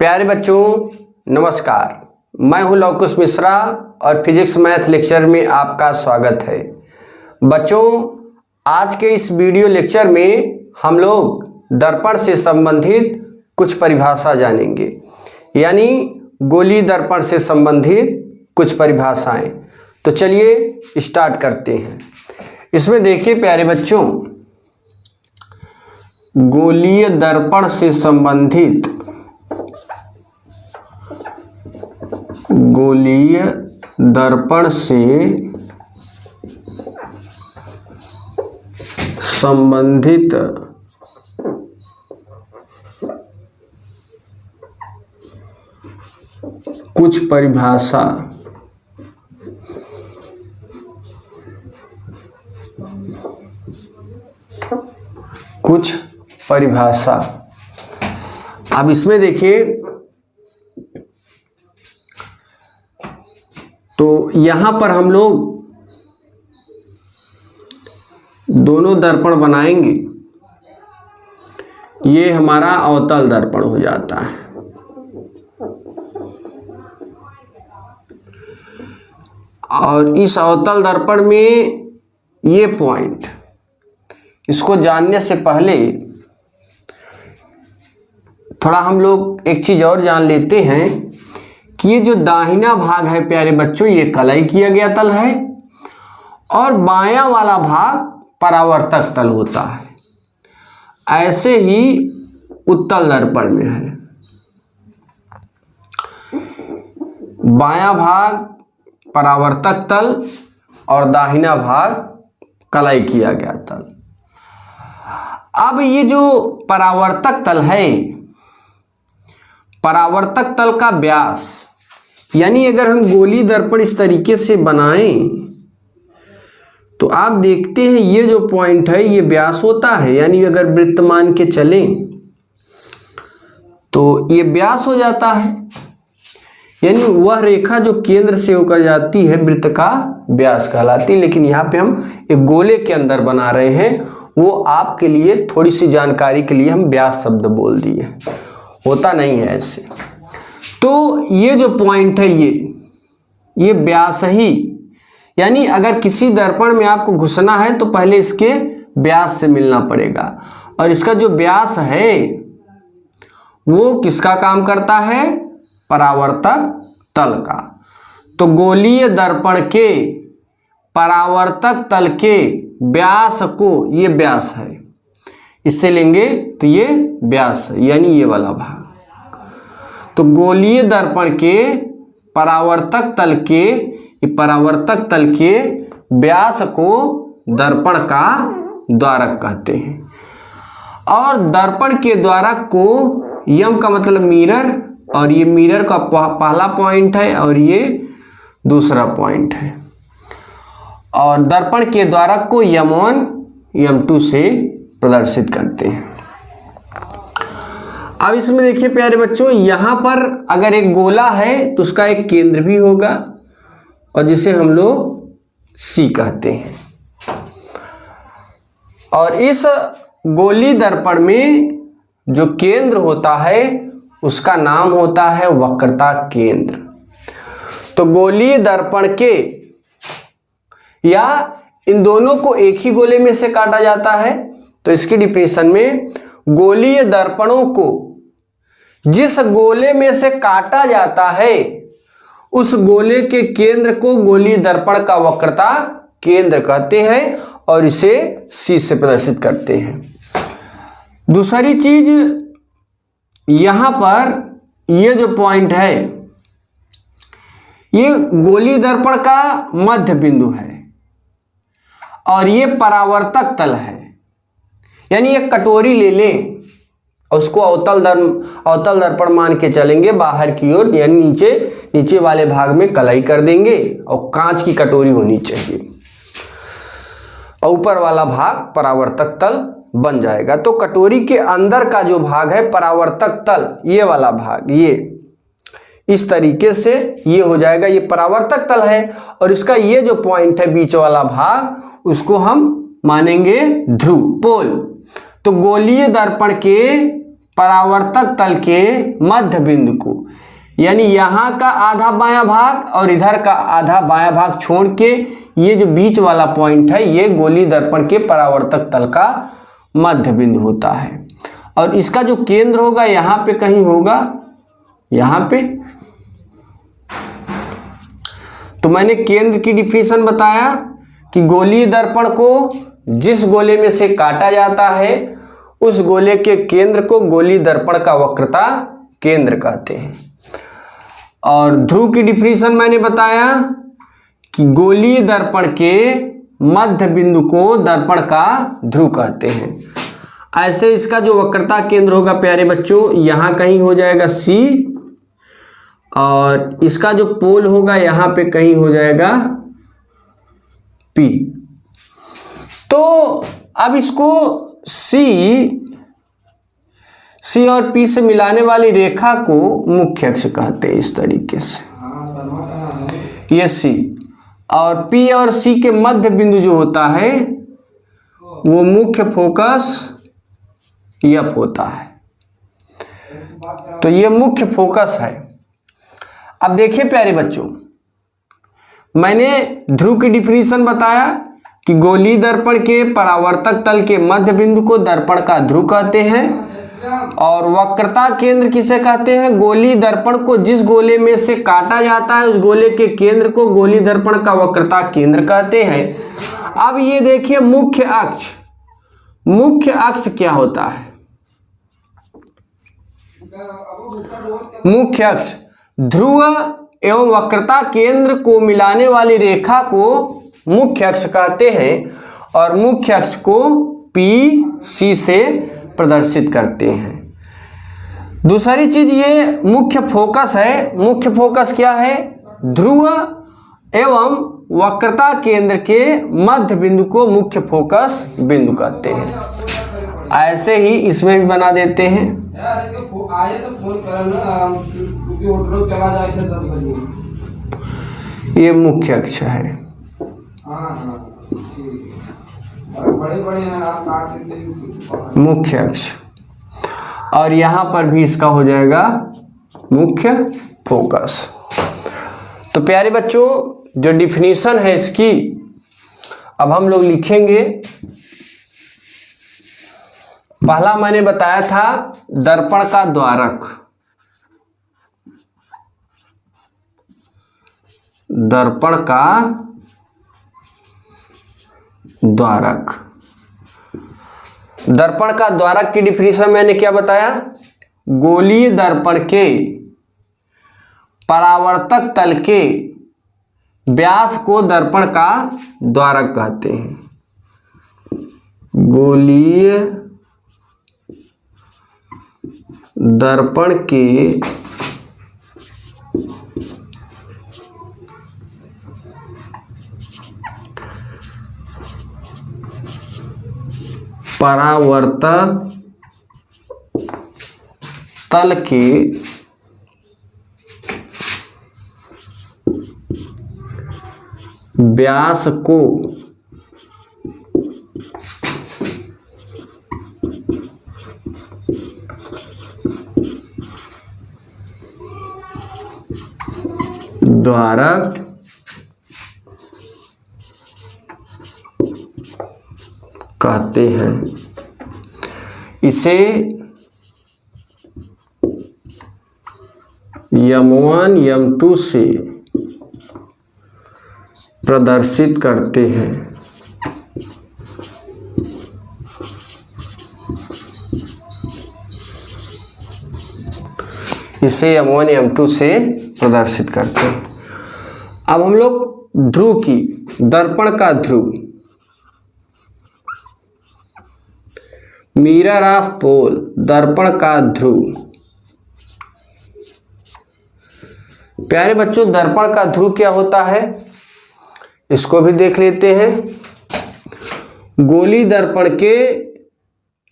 प्यारे बच्चों नमस्कार, मैं हूं लवकुश मिश्रा और फिजिक्स मैथ लेक्चर में आपका स्वागत है। बच्चों, आज के इस वीडियो लेक्चर में हम लोग दर्पण से संबंधित कुछ परिभाषा जानेंगे, यानी गोलीय दर्पण से संबंधित कुछ परिभाषाएं। तो चलिए स्टार्ट करते हैं। इसमें देखिए प्यारे बच्चों, गोलीय दर्पण से संबंधित गोलीय दर्पण से संबंधित कुछ परिभाषा अब इसमें देखिए, तो यहां पर हम लोग दोनों दर्पण बनाएंगे। ये हमारा अवतल दर्पण हो जाता है और इस अवतल दर्पण में ये पॉइंट, इसको जानने से पहले थोड़ा हम लोग एक चीज और जान लेते हैं कि ये जो दाहिना भाग है प्यारे बच्चों, ये कलई किया गया तल है और बायां वाला भाग परावर्तक तल होता है। ऐसे ही उत्तल दर्पण में है, बायां भाग परावर्तक तल और दाहिना भाग कलई किया गया तल। अब ये जो परावर्तक तल है, परावर्तक तल का व्यास, यानी अगर हम गोलीय दर्पण इस तरीके से बनाएं तो आप देखते हैं ये जो पॉइंट है ये व्यास होता है, यानी अगर वृत्त मान के चलें तो ये व्यास हो जाता है, यानी वह रेखा जो केंद्र से होकर जाती है वृत्त का व्यास कहलाती है। लेकिन यहाँ पे हम एक गोले के अंदर बना रहे हैं, वो आपके लिए थोड़ी सी जानकारी के लिए हम व्यास शब्द बोल दिए, होता नहीं है ऐसे। तो ये जो पॉइंट है ये व्यास ही, यानी अगर किसी दर्पण में आपको घुसना है तो पहले इसके व्यास से मिलना पड़ेगा, और इसका जो व्यास है वो किसका काम करता है? परावर्तक तल का। तो गोलीय दर्पण के परावर्तक तल के व्यास को, ये व्यास है, इससे लेंगे तो ये व्यास है, यानी ये वाला भाग। तो गोलीय दर्पण के परावर्तक तल के व्यास को दर्पण का द्वारक कहते हैं। और दर्पण के द्वारक को, यम का मतलब मिरर, और ये मिरर का पहला पॉइंट है और ये दूसरा पॉइंट है, और दर्पण के द्वारक को M1 M2 से प्रदर्शित करते हैं। अब इसमें देखिए प्यारे बच्चों, यहां पर अगर एक गोला है तो उसका एक केंद्र भी होगा और जिसे हम लोग C कहते हैं, और इस गोलीय दर्पण में जो केंद्र होता है उसका नाम होता है वक्रता केंद्र। तो गोलीय दर्पण के, या इन दोनों को एक ही गोले में से काटा जाता है, तो इसकी डिफिनेशन में गोलीय दर्पणों को जिस गोले में से काटा जाता है उस गोले के केंद्र को गोलीय दर्पण का वक्रता केंद्र कहते हैं और इसे C से प्रदर्शित करते हैं। दूसरी चीज, यहां पर ये जो पॉइंट है ये गोलीय दर्पण का मध्य बिंदु है और ये परावर्तक तल है, यानी एक कटोरी ले लें और उसको अवतल दर्पण मान के चलेंगे बाहर की ओर, यानी नीचे वाले भाग में कलई कर देंगे और कांच की कटोरी होनी चाहिए और ऊपर वाला भाग परावर्तक तल बन जाएगा। तो कटोरी के अंदर का जो भाग है परावर्तक तल, ये वाला भाग, ये इस तरीके से ये हो जाएगा, ये परावर्तक तल है, और इसका ये जो पॉइंट है बीच वाला भाग, उसको हम मानेंगे ध्रुव, पोल। तो गोलीय दर्पण के परावर्तक तल के मध्य बिंदु को, यानी यहाँ का आधा बायां भाग और इधर का आधा बायां भाग छोड़ के ये जो बीच वाला पॉइंट है ये गोलीय दर्पण के परावर्तक तल का मध्य बिंदु होता है। और इसका जो केंद्र होगा यहाँ पे कहीं होगा, यहाँ पे। तो मैंने केंद्र की डिफिनेशन बताया कि गोलीय दर्पण को जिस गोले में से काटा जाता है उस गोले के केंद्र को गोलीय दर्पण का वक्रता केंद्र कहते हैं। और ध्रुव की डिफिनेशन मैंने बताया कि गोलीय दर्पण के मध्य बिंदु को दर्पण का ध्रुव कहते हैं। ऐसे इसका जो वक्रता केंद्र होगा प्यारे बच्चों यहाँ कहीं हो जाएगा C, और इसका जो पोल होगा यहाँ पे कहीं हो जाएगा P। तो अब इसको C और P से मिलाने वाली रेखा को मुख्य अक्ष कहते हैं इस तरीके से, ये C। और P और C के मध्य बिंदु जो होता है वो मुख्य फोकस F होता है। तो ये मुख्य फोकस है। अब देखिए प्यारे बच्चों, मैंने ध्रुव की डिफिनेशन बताया कि गोलीय दर्पण के परावर्तक तल के मध्य बिंदु को दर्पण का ध्रुव कहते हैं। और वक्रता केंद्र किसे कहते हैं? गोलीय दर्पण को जिस गोले में से काटा जाता है उस गोले के केंद्र को गोलीय दर्पण का वक्रता केंद्र कहते हैं। अब ये देखिए मुख्य अक्ष, मुख्य अक्ष क्या होता है? मुख्य अक्ष ध्रुव एवं वक्रता केंद्र को मिलाने वाली रेखा को मुख्य अक्ष कहते हैं और मुख्य अक्ष को PC से प्रदर्शित करते हैं। दूसरी चीज ये मुख्य फोकस है। मुख्य फोकस क्या है? ध्रुव एवं वक्रता केंद्र के मध्य बिंदु को मुख्य फोकस बिंदु कहते हैं। ऐसे ही इसमें भी बना देते हैं। ये मुख्य अक्ष है। मुख्य अक्ष, और यहां पर भी इसका हो जाएगा मुख्य फोकस। तो प्यारे बच्चों जो डिफिनीशन है इसकी अब हम लोग लिखेंगे। पहला मैंने बताया था दर्पण का द्वारक, दर्पण का द्वारक। दर्पण का द्वारक की डिफिनीशन मैंने क्या बताया? गोलीय दर्पण के परावर्तक तल के व्यास को दर्पण का द्वारक कहते हैं। गोलीय दर्पण के परावर्तक तल के व्यास को द्वारक कहते हैं। इसे M1 M2 से प्रदर्शित करते हैं। इसे M1 M2 से प्रदर्शित करते हैं। अब हम लोग ध्रुव की, दर्पण का ध्रुव, मिरर ऑफ पोल, दर्पण का ध्रुव। प्यारे बच्चों दर्पण का ध्रुव क्या होता है इसको भी देख लेते हैं। गोलीय दर्पण के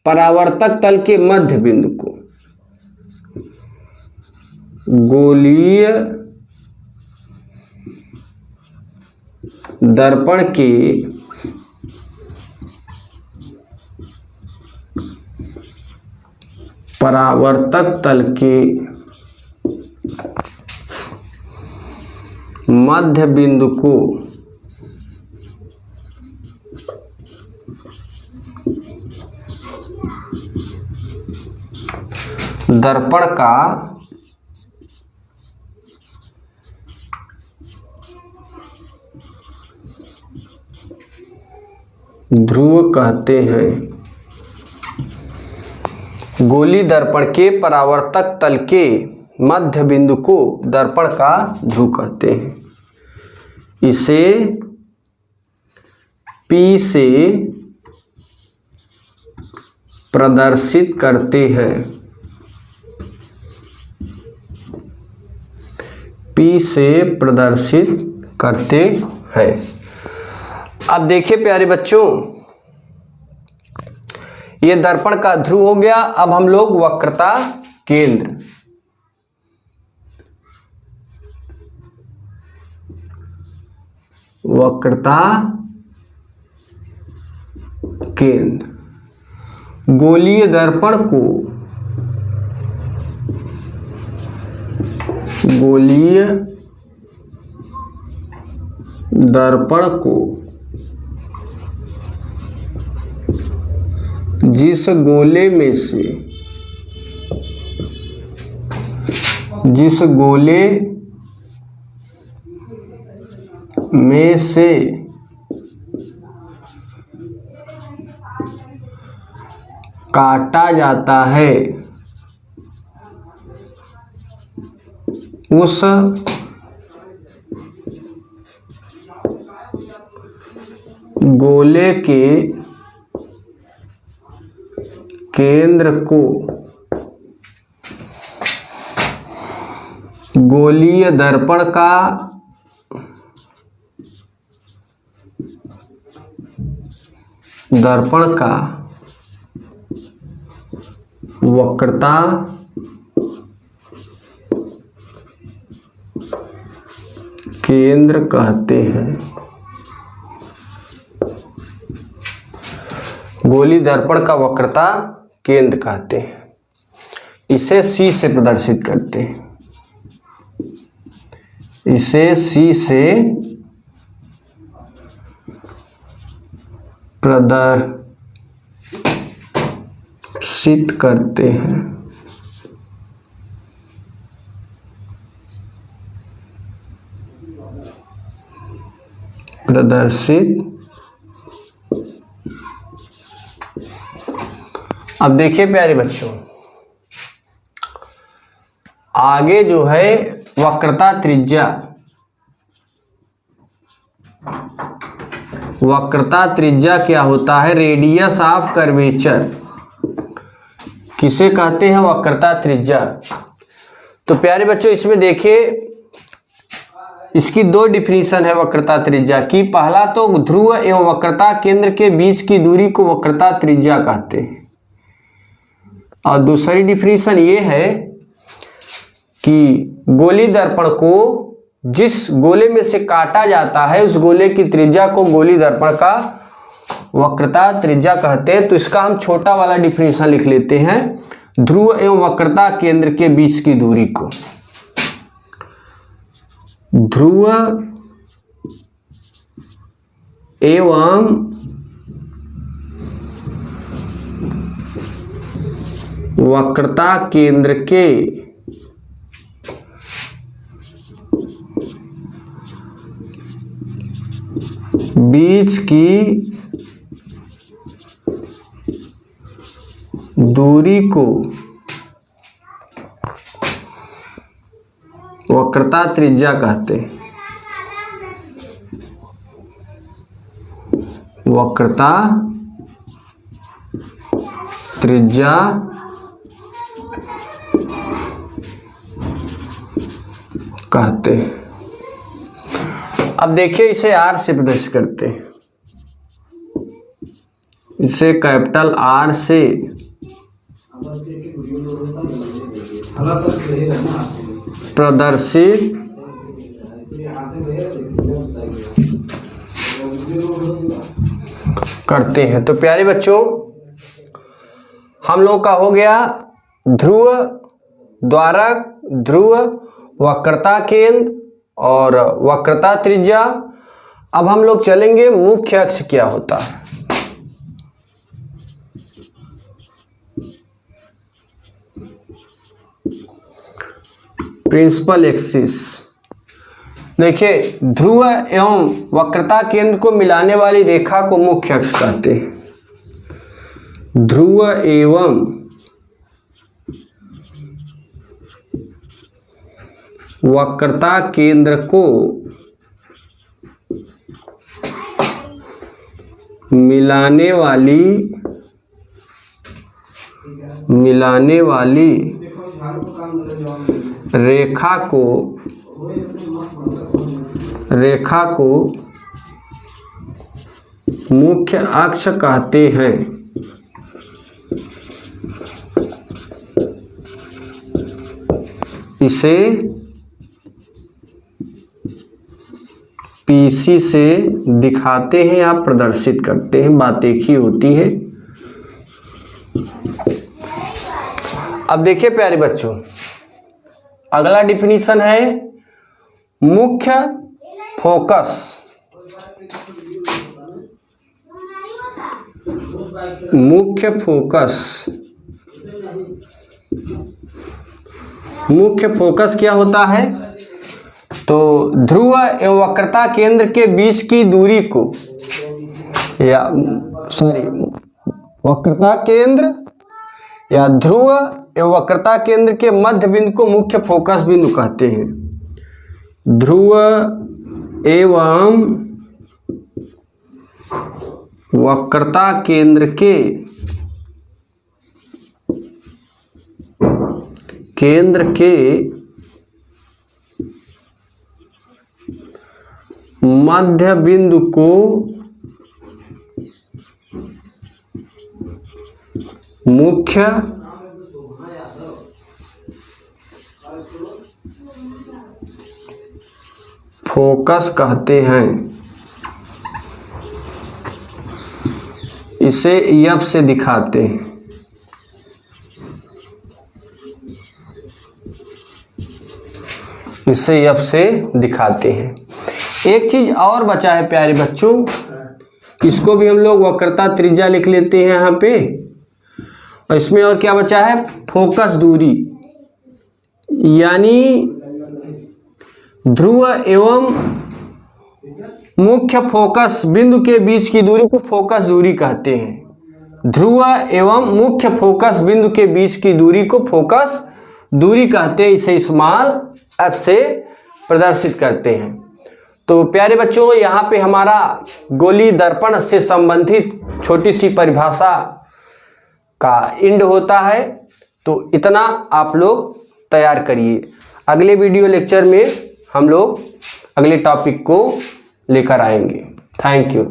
परावर्तक तल के मध्य बिंदु को गोलीय दर्पण के परावर्तक तल के मध्य बिंदु को दर्पण का ध्रुव कहते हैं। गोली दर्पण के परावर्तक तल के मध्य बिंदु को दर्पण का ध्रुव कहते हैं। इसे P से प्रदर्शित करते हैं। P से प्रदर्शित करते हैं। अब देखिए प्यारे बच्चों, ये दर्पण का ध्रुव हो गया। अब हम लोग वक्रता केंद्र, वक्रता केंद्र, गोलीय दर्पण को, गोलीय दर्पण को जिस गोले में से, जिस गोले में से काटा जाता है उस गोले के केंद्र को गोलीय दर्पण का वक्रता केंद्र कहते हैं। गोली दर्पण का वक्रता केंद्र कहते हैं। इसे C से प्रदर्शित करते हैं। इसे C से प्रदर्शित करते हैं। प्रदर्शित। अब देखिए प्यारे बच्चों, आगे जो है वक्रता त्रिज्या, वक्रता त्रिज्या क्या होता है? रेडियस ऑफ कर्वेचर किसे कहते हैं? वक्रता त्रिज्या। तो प्यारे बच्चों इसमें देखिए, इसकी दो डिफिनीशन है वक्रता त्रिज्या की। पहला तो ध्रुव एवं वक्रता केंद्र के बीच की दूरी को वक्रता त्रिज्या कहते हैं, और दूसरी डिफिनीशन ये है कि गोली दर्पण को जिस गोले में से काटा जाता है उस गोले की त्रिज्या को गोली दर्पण का वक्रता त्रिज्या कहते हैं। तो इसका हम छोटा वाला डिफिनीशन लिख लेते हैं, ध्रुव एवं वक्रता केंद्र के बीच की दूरी को, ध्रुव एवं वक्रता केंद्र के बीच की दूरी को वक्रता त्रिज्या कहते हैं। वक्रता त्रिज्या कहते हैं। अब देखिए इसे R से प्रदर्शित करते हैं। इसे कैपिटल R से प्रदर्शित करते हैं। तो प्यारे बच्चों, हम लोग का हो गया ध्रुव, द्वारक, ध्रुव, वक्रता केंद्र और वक्रता त्रिज्या। अब हम लोग चलेंगे मुख्य अक्ष क्या होता है। Principal axis. देखिए, ध्रुव एवं वक्रता केंद्र को मिलाने वाली रेखा को मुख्य अक्ष कहते हैं। ध्रुव एवं वक्रता केंद्र को मिलाने वाली रेखा को मुख्य अक्ष कहते हैं। इसे पीसी से दिखाते हैं या प्रदर्शित करते हैं, बात एक ही होती है। अब देखिए प्यारे बच्चों, अगला डिफिनीशन है मुख्य फोकस। मुख्य फोकस क्या होता है? तो ध्रुव एवं वक्रता केंद्र के बीच की दूरी को, या वक्रता केंद्र या ध्रुव एवं वक्रता केंद्र के मध्य बिंदु को मुख्य फोकस बिंदु कहते हैं। ध्रुव एवं वक्रता केंद्र के मध्य बिंदु को मुख्य फोकस कहते हैं। इसे एफ से दिखाते हैं। एक चीज और बचा है प्यारे बच्चों, इसको भी हम लोग वक्रता त्रिज्या लिख लेते हैं यहाँ पे। और इसमें और क्या बचा है? फोकस दूरी, यानी ध्रुव एवं मुख्य फोकस बिंदु के बीच की दूरी को फोकस दूरी कहते हैं। ध्रुव एवं मुख्य फोकस बिंदु के बीच की दूरी को फोकस दूरी कहते हैं। इसे स्मॉल एफ से प्रदर्शित करते हैं। तो प्यारे बच्चों, यहाँ पे हमारा गोलीय दर्पण से संबंधित छोटी सी परिभाषा का इंड होता है। तो इतना आप लोग तैयार करिए। अगले वीडियो लेक्चर में हम लोग अगले टॉपिक को लेकर आएंगे। Thank you.